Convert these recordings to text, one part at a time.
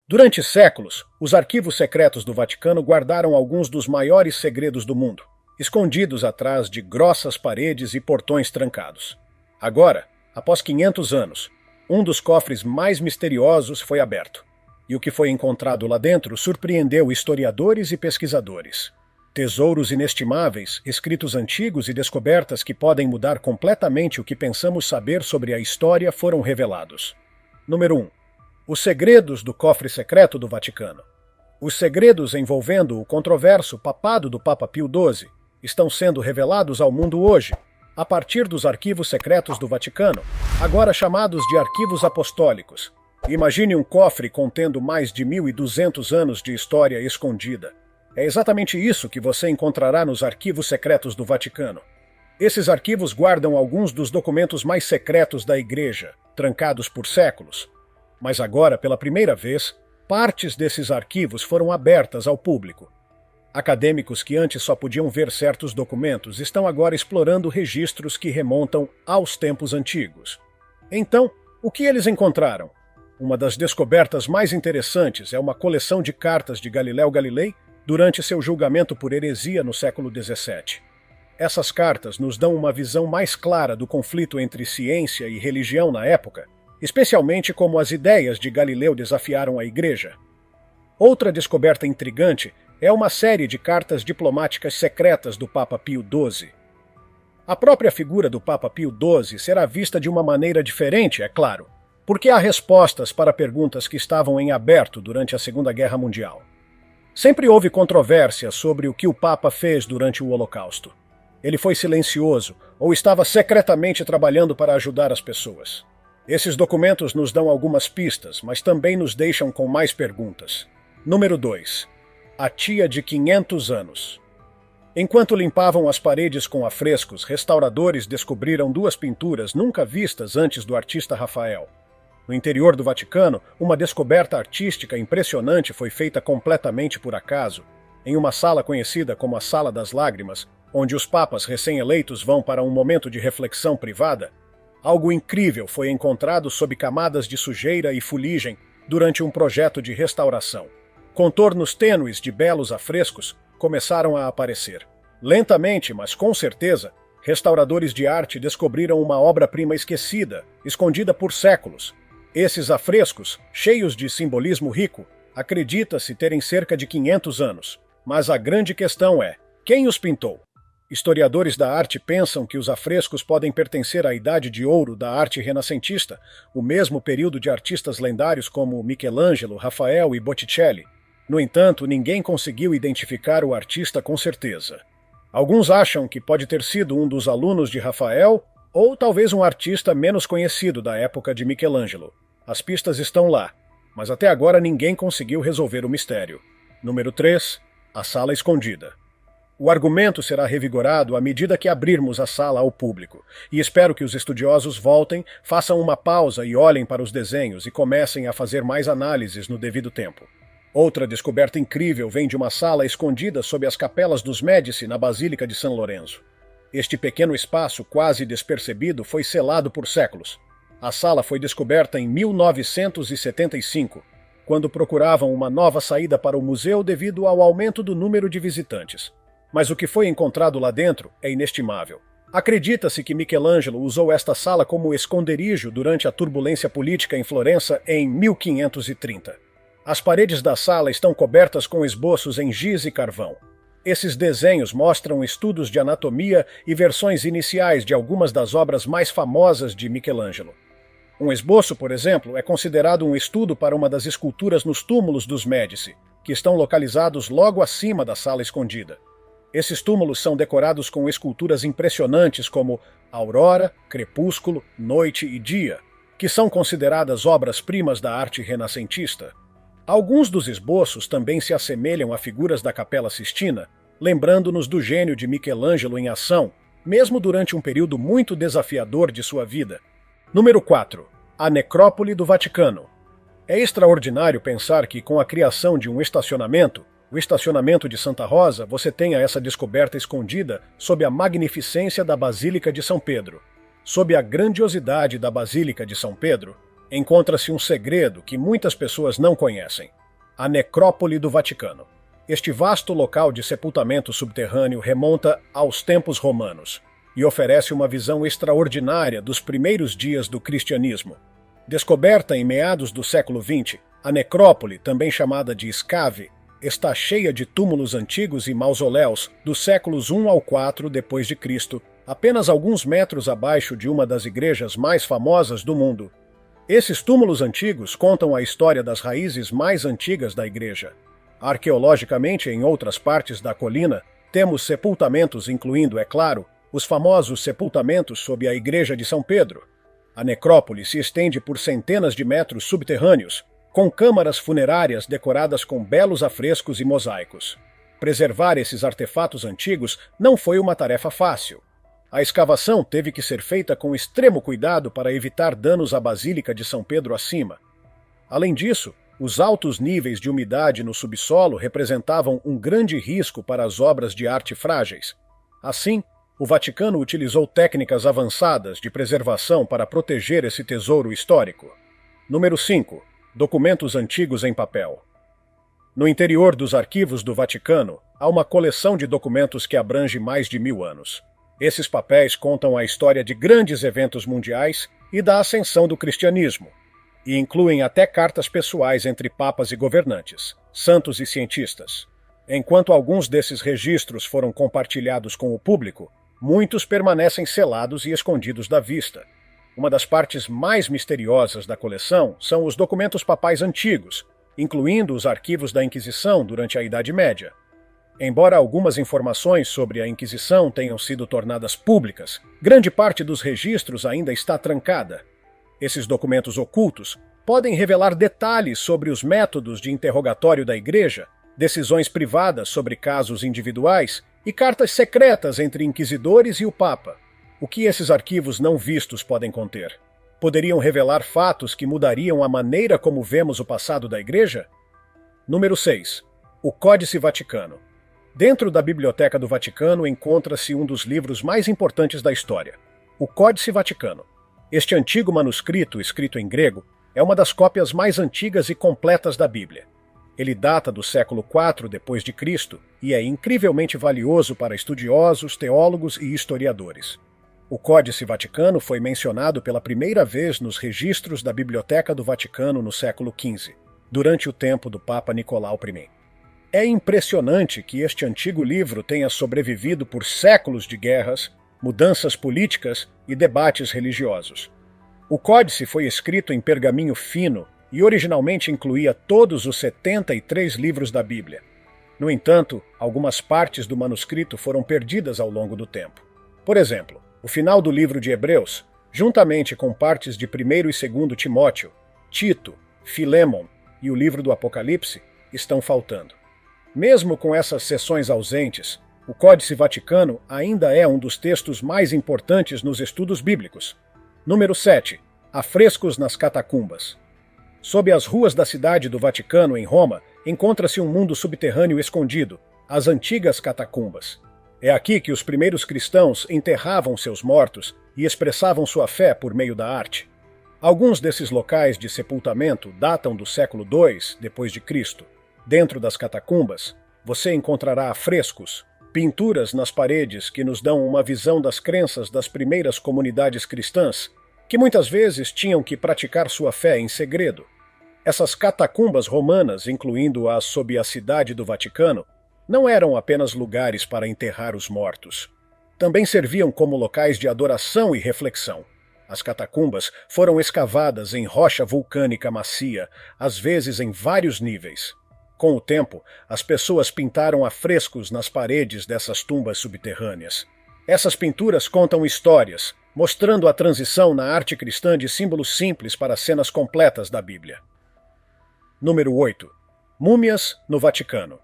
Durante séculos, os arquivos secretos do Vaticano guardaram alguns dos maiores segredos do mundo, escondidos atrás de grossas paredes e portões trancados. Agora, após 500 anos, um dos cofres mais misteriosos foi aberto, e o que foi encontrado lá dentro surpreendeu historiadores e pesquisadores. Tesouros inestimáveis, escritos antigos e descobertas que podem mudar completamente o que pensamos saber sobre a história foram revelados. Número 1. Os segredos do cofre secreto do Vaticano. Os segredos envolvendo o controverso papado do Papa Pio XII estão sendo revelados ao mundo hoje, a partir dos arquivos secretos do Vaticano, agora chamados de arquivos apostólicos. Imagine um cofre contendo mais de 1.200 anos de história escondida. É exatamente isso que você encontrará nos arquivos secretos do Vaticano. Esses arquivos guardam alguns dos documentos mais secretos da Igreja, trancados por séculos. Mas agora, pela primeira vez, partes desses arquivos foram abertas ao público. Acadêmicos que antes só podiam ver certos documentos estão agora explorando registros que remontam aos tempos antigos. Então, o que eles encontraram? Uma das descobertas mais interessantes é uma coleção de cartas de Galileu Galilei durante seu julgamento por heresia no século XVII. Essas cartas nos dão uma visão mais clara do conflito entre ciência e religião na época, especialmente como as ideias de Galileu desafiaram a Igreja. Outra descoberta intrigante é uma série de cartas diplomáticas secretas do Papa Pio XII. A própria figura do Papa Pio XII será vista de uma maneira diferente, é claro, porque há respostas para perguntas que estavam em aberto durante a Segunda Guerra Mundial. Sempre houve controvérsia sobre o que o Papa fez durante o Holocausto. Ele foi silencioso ou estava secretamente trabalhando para ajudar as pessoas. Esses documentos nos dão algumas pistas, mas também nos deixam com mais perguntas. Número 2. A tia de 500 anos. Enquanto limpavam as paredes com afrescos, restauradores descobriram duas pinturas nunca vistas antes do artista Rafael. No interior do Vaticano, uma descoberta artística impressionante foi feita completamente por acaso, em uma sala conhecida como a Sala das Lágrimas, onde os papas recém-eleitos vão para um momento de reflexão privada. Algo incrível foi encontrado sob camadas de sujeira e fuligem durante um projeto de restauração. Contornos tênues de belos afrescos começaram a aparecer. Lentamente, mas com certeza, restauradores de arte descobriram uma obra-prima esquecida, escondida por séculos. Esses afrescos, cheios de simbolismo rico, acredita-se terem cerca de 500 anos. Mas a grande questão é, quem os pintou? Historiadores da arte pensam que os afrescos podem pertencer à Idade de Ouro da arte renascentista, o mesmo período de artistas lendários como Michelangelo, Rafael e Botticelli. No entanto, ninguém conseguiu identificar o artista com certeza. Alguns acham que pode ter sido um dos alunos de Rafael, ou talvez um artista menos conhecido da época de Michelangelo. As pistas estão lá, mas até agora ninguém conseguiu resolver o mistério. Número 3. A sala escondida. O argumento será revigorado à medida que abrirmos a sala ao público, e espero que os estudiosos voltem, façam uma pausa e olhem para os desenhos e comecem a fazer mais análises no devido tempo. Outra descoberta incrível vem de uma sala escondida sob as capelas dos Médici na Basílica de São Lourenço. Este pequeno espaço, quase despercebido, foi selado por séculos. A sala foi descoberta em 1975, quando procuravam uma nova saída para o museu devido ao aumento do número de visitantes. Mas o que foi encontrado lá dentro é inestimável. Acredita-se que Michelangelo usou esta sala como esconderijo durante a turbulência política em Florença em 1530. As paredes da sala estão cobertas com esboços em giz e carvão. Esses desenhos mostram estudos de anatomia e versões iniciais de algumas das obras mais famosas de Michelangelo. Um esboço, por exemplo, é considerado um estudo para uma das esculturas nos túmulos dos Médici, que estão localizados logo acima da sala escondida. Esses túmulos são decorados com esculturas impressionantes como Aurora, Crepúsculo, Noite e Dia, que são consideradas obras-primas da arte renascentista. Alguns dos esboços também se assemelham a figuras da Capela Sistina, lembrando-nos do gênio de Michelangelo em ação, mesmo durante um período muito desafiador de sua vida. Número 4. A Necrópole do Vaticano. É extraordinário pensar que, com a criação de um estacionamento, o estacionamento de Santa Rosa, você tenha essa descoberta escondida sob a magnificência da Basílica de São Pedro. Sob a grandiosidade da Basílica de São Pedro, encontra-se um segredo que muitas pessoas não conhecem: a Necrópole do Vaticano. Este vasto local de sepultamento subterrâneo remonta aos tempos romanos e oferece uma visão extraordinária dos primeiros dias do cristianismo. Descoberta em meados do século XX, a necrópole, também chamada de escave, está cheia de túmulos antigos e mausoléus dos séculos I ao IV d.C., apenas alguns metros abaixo de uma das igrejas mais famosas do mundo. Esses túmulos antigos contam a história das raízes mais antigas da igreja. Arqueologicamente, em outras partes da colina, temos sepultamentos incluindo, é claro, os famosos sepultamentos sob a igreja de São Pedro. A necrópole se estende por centenas de metros subterrâneos, com câmaras funerárias decoradas com belos afrescos e mosaicos. Preservar esses artefatos antigos não foi uma tarefa fácil. A escavação teve que ser feita com extremo cuidado para evitar danos à Basílica de São Pedro acima. Além disso, os altos níveis de umidade no subsolo representavam um grande risco para as obras de arte frágeis. Assim, o Vaticano utilizou técnicas avançadas de preservação para proteger esse tesouro histórico. Número 5. Documentos antigos em papel. No interior dos arquivos do Vaticano, há uma coleção de documentos que abrange mais de 1000 anos. Esses papéis contam a história de grandes eventos mundiais e da ascensão do cristianismo, e incluem até cartas pessoais entre papas e governantes, santos e cientistas. Enquanto alguns desses registros foram compartilhados com o público, muitos permanecem selados e escondidos da vista. Uma das partes mais misteriosas da coleção são os documentos papais antigos, incluindo os arquivos da Inquisição durante a Idade Média. Embora algumas informações sobre a Inquisição tenham sido tornadas públicas, grande parte dos registros ainda está trancada. Esses documentos ocultos podem revelar detalhes sobre os métodos de interrogatório da Igreja, decisões privadas sobre casos individuais e cartas secretas entre inquisidores e o Papa. O que esses arquivos não vistos podem conter? Poderiam revelar fatos que mudariam a maneira como vemos o passado da Igreja? Número 6. O Códice Vaticano. Dentro da Biblioteca do Vaticano encontra-se um dos livros mais importantes da história, o Códice Vaticano. Este antigo manuscrito, escrito em grego, é uma das cópias mais antigas e completas da Bíblia. Ele data do século IV d.C. e é incrivelmente valioso para estudiosos, teólogos e historiadores. O Códice Vaticano foi mencionado pela primeira vez nos registros da Biblioteca do Vaticano no século XV, durante o tempo do Papa Nicolau I. É impressionante que este antigo livro tenha sobrevivido por séculos de guerras, mudanças políticas e debates religiosos. O códice foi escrito em pergaminho fino e originalmente incluía todos os 73 livros da Bíblia. No entanto, algumas partes do manuscrito foram perdidas ao longo do tempo. Por exemplo, o final do livro de Hebreus, juntamente com partes de 1º e 2º Timóteo, Tito, Filemon e o livro do Apocalipse, estão faltando. Mesmo com essas seções ausentes, o Códice Vaticano ainda é um dos textos mais importantes nos estudos bíblicos. Número 7. Afrescos nas catacumbas. Sob as ruas da cidade do Vaticano, em Roma, encontra-se um mundo subterrâneo escondido, as antigas catacumbas. É aqui que os primeiros cristãos enterravam seus mortos e expressavam sua fé por meio da arte. Alguns desses locais de sepultamento datam do século II d.C. Dentro das catacumbas, você encontrará afrescos, pinturas nas paredes que nos dão uma visão das crenças das primeiras comunidades cristãs, que muitas vezes tinham que praticar sua fé em segredo. Essas catacumbas romanas, incluindo as sob a cidade do Vaticano, não eram apenas lugares para enterrar os mortos. Também serviam como locais de adoração e reflexão. As catacumbas foram escavadas em rocha vulcânica macia, às vezes em vários níveis. Com o tempo, as pessoas pintaram afrescos nas paredes dessas tumbas subterrâneas. Essas pinturas contam histórias, mostrando a transição na arte cristã de símbolos simples para cenas completas da Bíblia. Número 8. Múmias no Vaticano.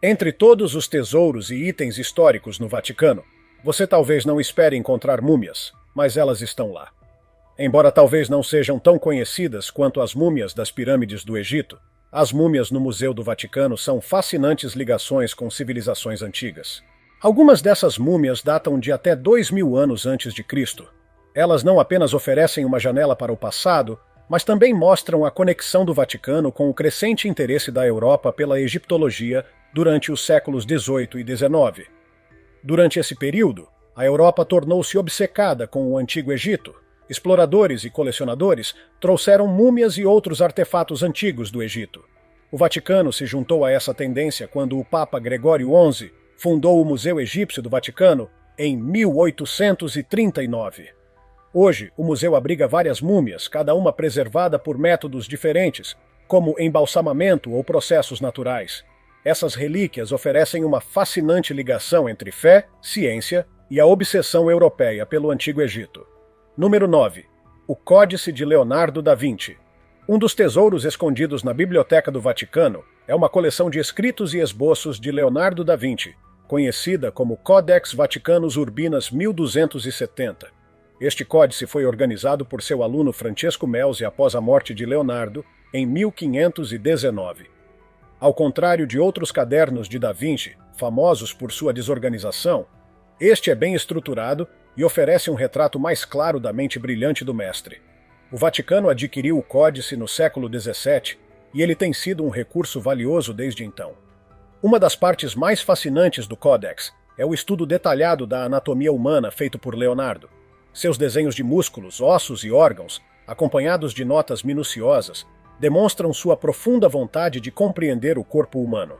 Entre todos os tesouros e itens históricos no Vaticano, você talvez não espere encontrar múmias, mas elas estão lá. Embora talvez não sejam tão conhecidas quanto as múmias das pirâmides do Egito, as múmias no Museu do Vaticano são fascinantes ligações com civilizações antigas. Algumas dessas múmias datam de até 2000 anos antes de Cristo. Elas não apenas oferecem uma janela para o passado, mas também mostram a conexão do Vaticano com o crescente interesse da Europa pela egiptologia durante os séculos XVIII e XIX. Durante esse período, a Europa tornou-se obcecada com o Antigo Egito. Exploradores e colecionadores trouxeram múmias e outros artefatos antigos do Egito. O Vaticano se juntou a essa tendência quando o Papa Gregório XI fundou o Museu Egípcio do Vaticano em 1839. Hoje, o museu abriga várias múmias, cada uma preservada por métodos diferentes, como embalsamamento ou processos naturais. Essas relíquias oferecem uma fascinante ligação entre fé, ciência e a obsessão europeia pelo Antigo Egito. Número 9. O Códice de Leonardo da Vinci. Um dos tesouros escondidos na Biblioteca do Vaticano é uma coleção de escritos e esboços de Leonardo da Vinci, conhecida como Codex Vaticanus Urbinas 1270. Este códice foi organizado por seu aluno Francesco Melzi após a morte de Leonardo, em 1519. Ao contrário de outros cadernos de Da Vinci, famosos por sua desorganização, este é bem estruturado e oferece um retrato mais claro da mente brilhante do mestre. O Vaticano adquiriu o códice no século XVII e ele tem sido um recurso valioso desde então. Uma das partes mais fascinantes do Codex é o estudo detalhado da anatomia humana feito por Leonardo. Seus desenhos de músculos, ossos e órgãos, acompanhados de notas minuciosas, demonstram sua profunda vontade de compreender o corpo humano.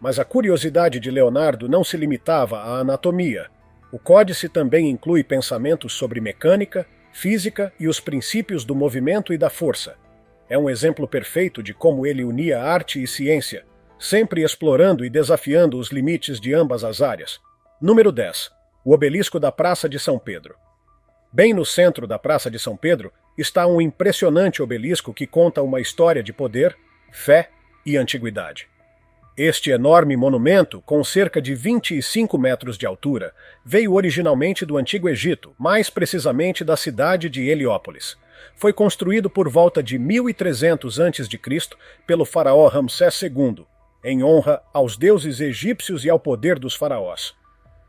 Mas a curiosidade de Leonardo não se limitava à anatomia. O códice também inclui pensamentos sobre mecânica, física e os princípios do movimento e da força. É um exemplo perfeito de como ele unia arte e ciência, sempre explorando e desafiando os limites de ambas as áreas. Número 10. O Obelisco da Praça de São Pedro. Bem no centro da Praça de São Pedro está um impressionante obelisco que conta uma história de poder, fé e antiguidade. Este enorme monumento, com cerca de 25 metros de altura, veio originalmente do Antigo Egito, mais precisamente da cidade de Heliópolis. Foi construído por volta de 1300 a.C. pelo faraó Ramsés II, em honra aos deuses egípcios e ao poder dos faraós.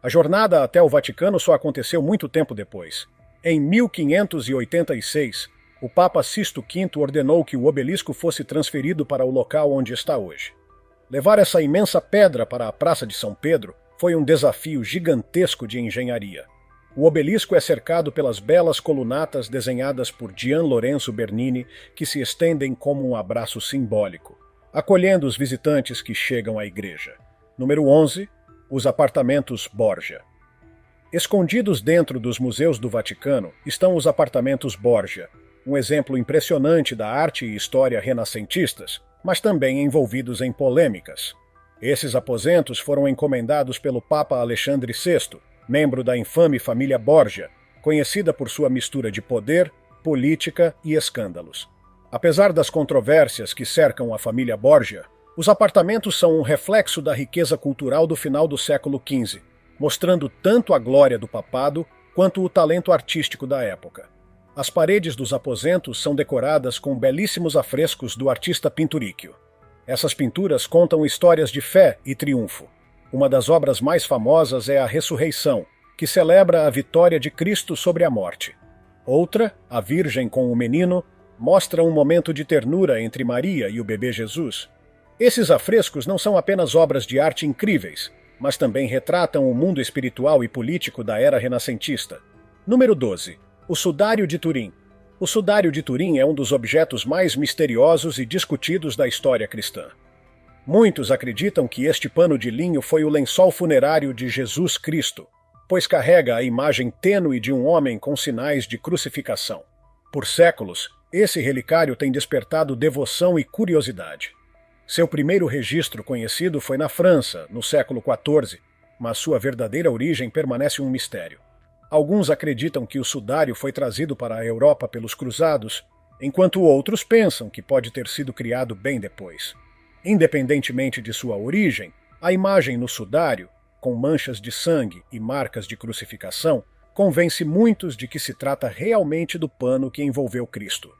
A jornada até o Vaticano só aconteceu muito tempo depois. Em 1586, o Papa Sisto V ordenou que o obelisco fosse transferido para o local onde está hoje. Levar essa imensa pedra para a Praça de São Pedro foi um desafio gigantesco de engenharia. O obelisco é cercado pelas belas colunatas desenhadas por Gian Lorenzo Bernini, que se estendem como um abraço simbólico, acolhendo os visitantes que chegam à igreja. Número 11. Os apartamentos Borgia. Escondidos dentro dos museus do Vaticano estão os apartamentos Borgia, um exemplo impressionante da arte e história renascentistas, mas também envolvidos em polêmicas. Esses aposentos foram encomendados pelo Papa Alexandre VI, membro da infame família Borgia, conhecida por sua mistura de poder, política e escândalos. Apesar das controvérsias que cercam a família Borgia, os apartamentos são um reflexo da riqueza cultural do final do século XV, mostrando tanto a glória do papado quanto o talento artístico da época. As paredes dos aposentos são decoradas com belíssimos afrescos do artista Pinturicchio. Essas pinturas contam histórias de fé e triunfo. Uma das obras mais famosas é a Ressurreição, que celebra a vitória de Cristo sobre a morte. Outra, A Virgem com o Menino, mostra um momento de ternura entre Maria e o bebê Jesus. Esses afrescos não são apenas obras de arte incríveis, mas também retratam o mundo espiritual e político da era renascentista. Número 12. O Sudário de Turim. O Sudário de Turim é um dos objetos mais misteriosos e discutidos da história cristã. Muitos acreditam que este pano de linho foi o lençol funerário de Jesus Cristo, pois carrega a imagem tênue de um homem com sinais de crucificação. Por séculos, esse relicário tem despertado devoção e curiosidade. Seu primeiro registro conhecido foi na França, no século XIV, mas sua verdadeira origem permanece um mistério. Alguns acreditam que o sudário foi trazido para a Europa pelos cruzados, enquanto outros pensam que pode ter sido criado bem depois. Independentemente de sua origem, a imagem no sudário, com manchas de sangue e marcas de crucificação, convence muitos de que se trata realmente do pano que envolveu Cristo.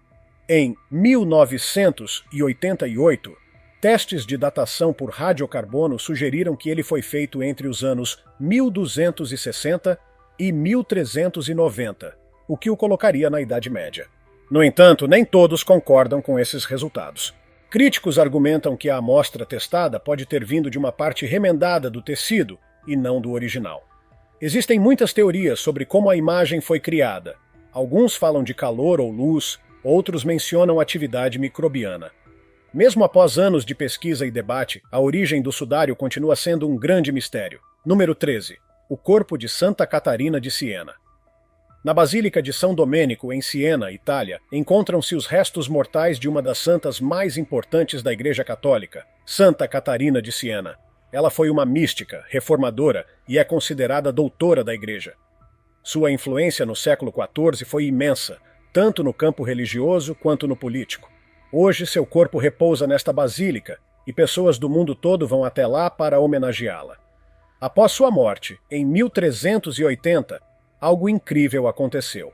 Em 1988, testes de datação por radiocarbono sugeriram que ele foi feito entre os anos 1260 e 1390, o que o colocaria na Idade Média. No entanto, nem todos concordam com esses resultados. Críticos argumentam que a amostra testada pode ter vindo de uma parte remendada do tecido e não do original. Existem muitas teorias sobre como a imagem foi criada. Alguns falam de calor ou luz, outros mencionam atividade microbiana. Mesmo após anos de pesquisa e debate, a origem do sudário continua sendo um grande mistério. Número 13. O corpo de Santa Catarina de Siena. Na Basílica de São Domênico, em Siena, Itália, encontram-se os restos mortais de uma das santas mais importantes da Igreja Católica, Santa Catarina de Siena. Ela foi uma mística, reformadora e é considerada doutora da Igreja. Sua influência no século XIV foi imensa, tanto no campo religioso quanto no político. Hoje seu corpo repousa nesta basílica e pessoas do mundo todo vão até lá para homenageá-la. Após sua morte, em 1380, algo incrível aconteceu.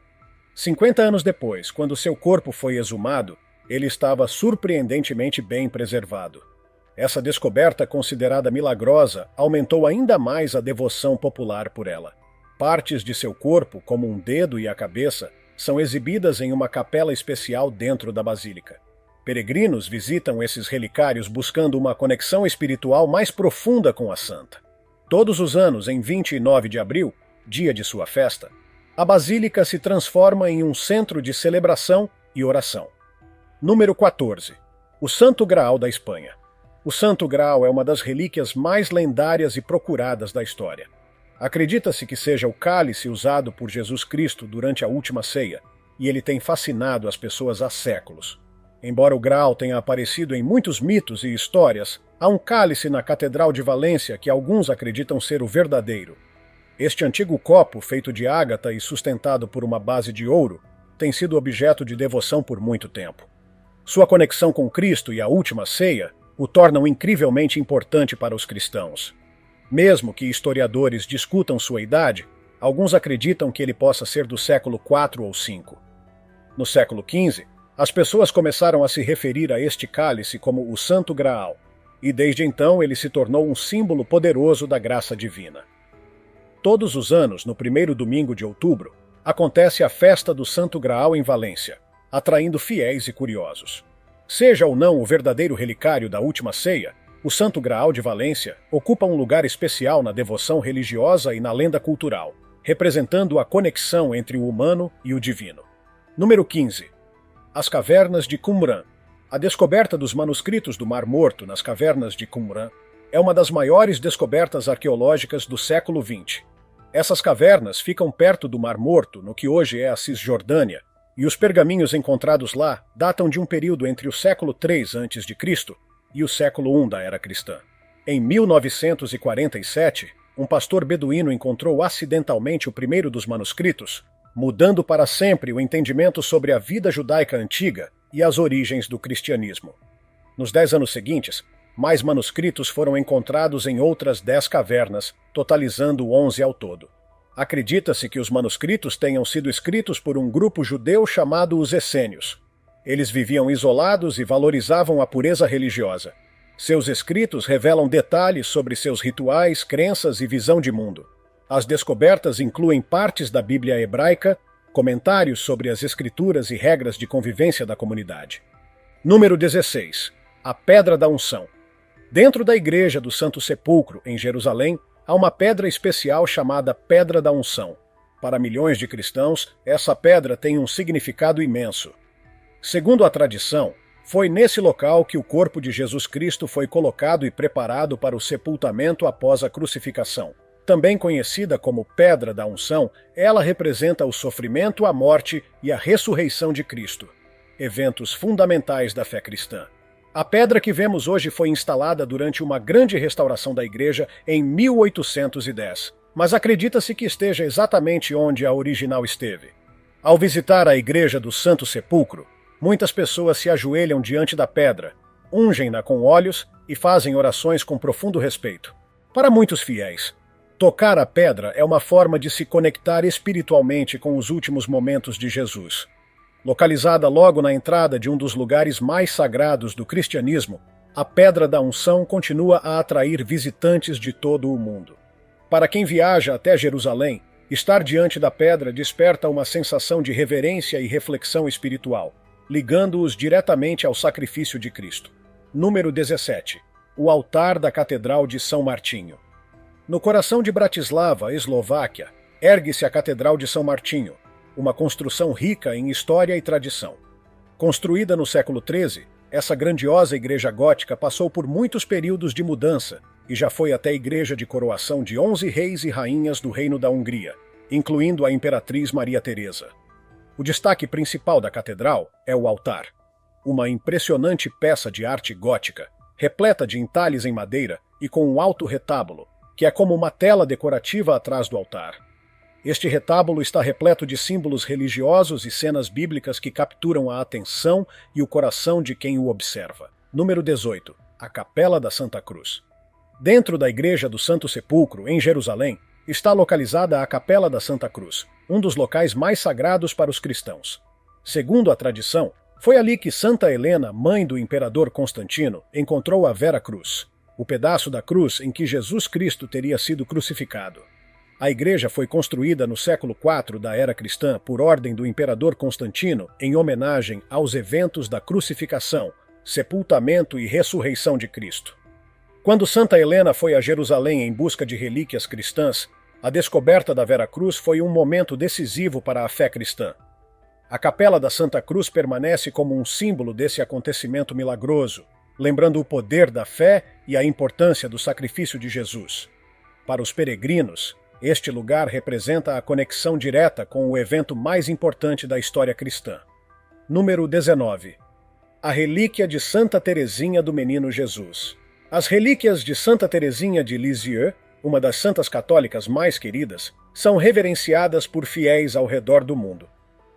50 anos depois, quando seu corpo foi exumado, ele estava surpreendentemente bem preservado. Essa descoberta, considerada milagrosa, aumentou ainda mais a devoção popular por ela. Partes de seu corpo, como um dedo e a cabeça, são exibidas em uma capela especial dentro da basílica. Peregrinos visitam esses relicários buscando uma conexão espiritual mais profunda com a santa. Todos os anos, em 29 de abril, dia de sua festa, a basílica se transforma em um centro de celebração e oração. Número 14. O Santo Graal da Espanha. O Santo Graal é uma das relíquias mais lendárias e procuradas da história. Acredita-se que seja o cálice usado por Jesus Cristo durante a última ceia, e ele tem fascinado as pessoas há séculos. Embora o Graal tenha aparecido em muitos mitos e histórias, há um cálice na Catedral de Valência que alguns acreditam ser o verdadeiro. Este antigo copo, feito de ágata e sustentado por uma base de ouro, tem sido objeto de devoção por muito tempo. Sua conexão com Cristo e a última ceia o tornam incrivelmente importante para os cristãos. Mesmo que historiadores discutam sua idade, alguns acreditam que ele possa ser do século IV ou V. No século XV, as pessoas começaram a se referir a este cálice como o Santo Graal, e desde então ele se tornou um símbolo poderoso da graça divina. Todos os anos, no primeiro domingo de outubro, acontece a Festa do Santo Graal em Valência, atraindo fiéis e curiosos. Seja ou não o verdadeiro relicário da última ceia, o Santo Graal de Valência ocupa um lugar especial na devoção religiosa e na lenda cultural, representando a conexão entre o humano e o divino. Número 15. As Cavernas de Qumran. A descoberta dos manuscritos do Mar Morto nas cavernas de Qumran é uma das maiores descobertas arqueológicas do século XX. Essas cavernas ficam perto do Mar Morto, no que hoje é a Cisjordânia, e os pergaminhos encontrados lá datam de um período entre o século III a.C. e o século I da Era Cristã. Em 1947, um pastor beduíno encontrou acidentalmente o primeiro dos manuscritos, mudando para sempre o entendimento sobre a vida judaica antiga e as origens do cristianismo. Nos 10 anos seguintes, mais manuscritos foram encontrados em outras 10 cavernas, totalizando 11 ao todo. Acredita-se que os manuscritos tenham sido escritos por um grupo judeu chamado os Essênios. Eles viviam isolados e valorizavam a pureza religiosa. Seus escritos revelam detalhes sobre seus rituais, crenças e visão de mundo. As descobertas incluem partes da Bíblia hebraica, comentários sobre as escrituras e regras de convivência da comunidade. Número 16. A Pedra da Unção. Dentro da Igreja do Santo Sepulcro, em Jerusalém, há uma pedra especial chamada Pedra da Unção. Para milhões de cristãos, essa pedra tem um significado imenso. Segundo a tradição, foi nesse local que o corpo de Jesus Cristo foi colocado e preparado para o sepultamento após a crucificação. Também conhecida como Pedra da Unção, ela representa o sofrimento, a morte e a ressurreição de Cristo, eventos fundamentais da fé cristã. A pedra que vemos hoje foi instalada durante uma grande restauração da igreja em 1810, mas acredita-se que esteja exatamente onde a original esteve. Ao visitar a Igreja do Santo Sepulcro, muitas pessoas se ajoelham diante da pedra, ungem-na com óleos e fazem orações com profundo respeito. Para muitos fiéis, tocar a pedra é uma forma de se conectar espiritualmente com os últimos momentos de Jesus. Localizada logo na entrada de um dos lugares mais sagrados do cristianismo, a Pedra da Unção continua a atrair visitantes de todo o mundo. Para quem viaja até Jerusalém, Estar diante da pedra desperta uma sensação de reverência e reflexão espiritual, ligando-os diretamente ao sacrifício de Cristo. Número 17. O altar da Catedral de São Martinho. No coração de Bratislava, Eslováquia, ergue-se a Catedral de São Martinho, uma construção rica em história e tradição. Construída no século XIII, essa grandiosa igreja gótica passou por muitos períodos de mudança e já foi até igreja de coroação de 11 reis e rainhas do Reino da Hungria, incluindo a Imperatriz Maria Teresa. O destaque principal da catedral é o altar, uma impressionante peça de arte gótica, repleta de entalhes em madeira e com um alto retábulo, que é como uma tela decorativa atrás do altar. Este retábulo está repleto de símbolos religiosos e cenas bíblicas que capturam a atenção e o coração de quem o observa. Número 18. A Capela da Santa Cruz. Dentro da Igreja do Santo Sepulcro, em Jerusalém, está localizada a Capela da Santa Cruz, um dos locais mais sagrados para os cristãos. Segundo a tradição, foi ali que Santa Helena, mãe do imperador Constantino, encontrou a Vera Cruz, o pedaço da cruz em que Jesus Cristo teria sido crucificado. A igreja foi construída no século IV da era cristã por ordem do imperador Constantino em homenagem aos eventos da crucificação, sepultamento e ressurreição de Cristo. Quando Santa Helena foi a Jerusalém em busca de relíquias cristãs, a descoberta da Vera Cruz foi um momento decisivo para a fé cristã. A Capela da Santa Cruz permanece como um símbolo desse acontecimento milagroso, lembrando o poder da fé e a importância do sacrifício de Jesus. Para os peregrinos, este lugar representa a conexão direta com o evento mais importante da história cristã. Número 19. A relíquia de Santa Teresinha do Menino Jesus. As relíquias de Santa Teresinha de Lisieux, uma das santas católicas mais queridas, são reverenciadas por fiéis ao redor do mundo.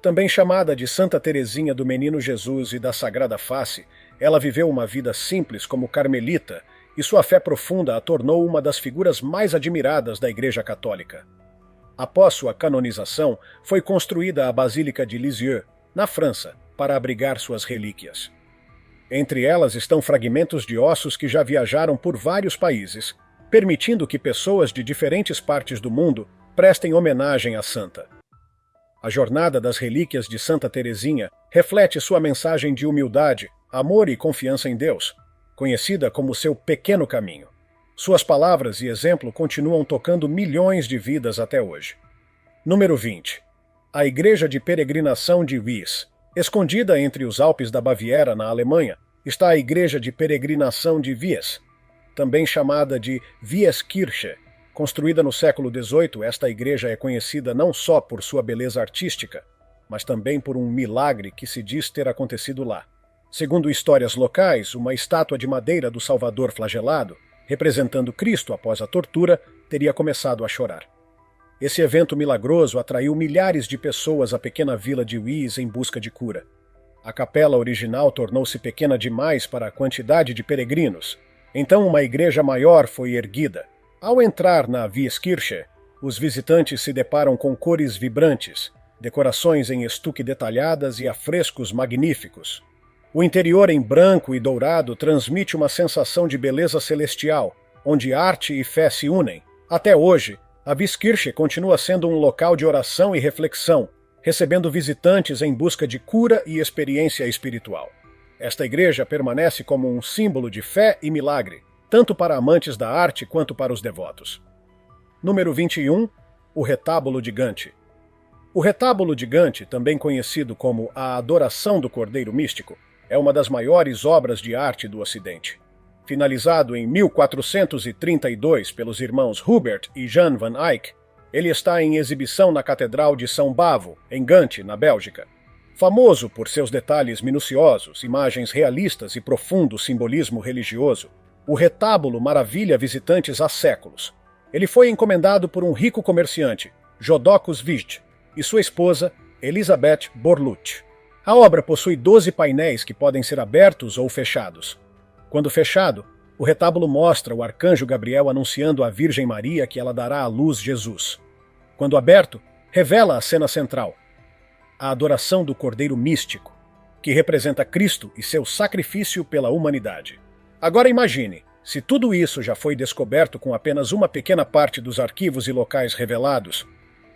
Também chamada de Santa Teresinha do Menino Jesus e da Sagrada Face, ela viveu uma vida simples como carmelita e sua fé profunda a tornou uma das figuras mais admiradas da Igreja Católica. Após sua canonização, foi construída a Basílica de Lisieux, na França, para abrigar suas relíquias. Entre elas estão fragmentos de ossos que já viajaram por vários países, permitindo que pessoas de diferentes partes do mundo prestem homenagem à santa. A jornada das relíquias de Santa Teresinha reflete sua mensagem de humildade, amor e confiança em Deus, conhecida como seu pequeno caminho. Suas palavras e exemplo continuam tocando milhões de vidas até hoje. Número 20. A Igreja de Peregrinação de Wies. Escondida entre os Alpes da Baviera, na Alemanha, está a Igreja de Peregrinação de Wies, também chamada de Wieskirche. Construída no século XVIII, esta igreja é conhecida não só por sua beleza artística, mas também por um milagre que se diz ter acontecido lá. Segundo histórias locais, uma estátua de madeira do Salvador flagelado, representando Cristo após a tortura, teria começado a chorar. Esse evento milagroso atraiu milhares de pessoas à pequena vila de Wies em busca de cura. A capela original tornou-se pequena demais para a quantidade de peregrinos, então uma igreja maior foi erguida. Ao entrar na Wieskirche, os visitantes se deparam com cores vibrantes, decorações em estuque detalhadas e afrescos magníficos. O interior em branco e dourado transmite uma sensação de beleza celestial, onde arte e fé se unem. Até hoje, a Wieskirche continua sendo um local de oração e reflexão, recebendo visitantes em busca de cura e experiência espiritual. Esta igreja permanece como um símbolo de fé e milagre, tanto para amantes da arte quanto para os devotos. Número 21. O Retábulo de Gante. O Retábulo de Gante, também conhecido como a Adoração do Cordeiro Místico, é uma das maiores obras de arte do Ocidente. Finalizado em 1432 pelos irmãos Hubert e Jan van Eyck, ele está em exibição na Catedral de São Bavo, em Gante, na Bélgica. Famoso por seus detalhes minuciosos, imagens realistas e profundo simbolismo religioso, o retábulo maravilha visitantes há séculos. Ele foi encomendado por um rico comerciante, Jodocus Vij, e sua esposa, Elisabeth Borluth. A obra possui 12 painéis que podem ser abertos ou fechados. Quando fechado, o retábulo mostra o arcanjo Gabriel anunciando à Virgem Maria que ela dará à luz Jesus. Quando aberto, revela a cena central, a adoração do Cordeiro Místico, que representa Cristo e seu sacrifício pela humanidade. Agora imagine, se tudo isso já foi descoberto com apenas uma pequena parte dos arquivos e locais revelados,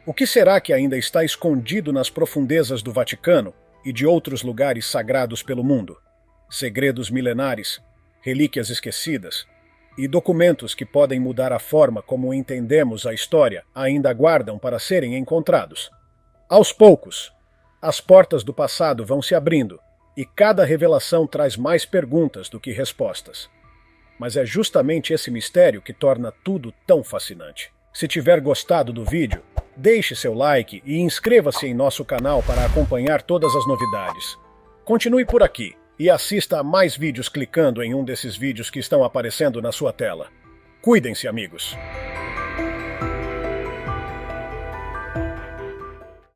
O que será que ainda está escondido nas profundezas do Vaticano e de outros lugares sagrados pelo mundo? Segredos milenares, relíquias esquecidas e documentos que podem mudar a forma como entendemos a história ainda aguardam para serem encontrados. Aos poucos, as portas do passado vão se abrindo e cada revelação traz mais perguntas do que respostas. Mas é justamente esse mistério que torna tudo tão fascinante. Se tiver gostado do vídeo, deixe seu like e inscreva-se em nosso canal para acompanhar todas as novidades. Continue por aqui e assista a mais vídeos clicando em um desses vídeos que estão aparecendo na sua tela. Cuidem-se, amigos!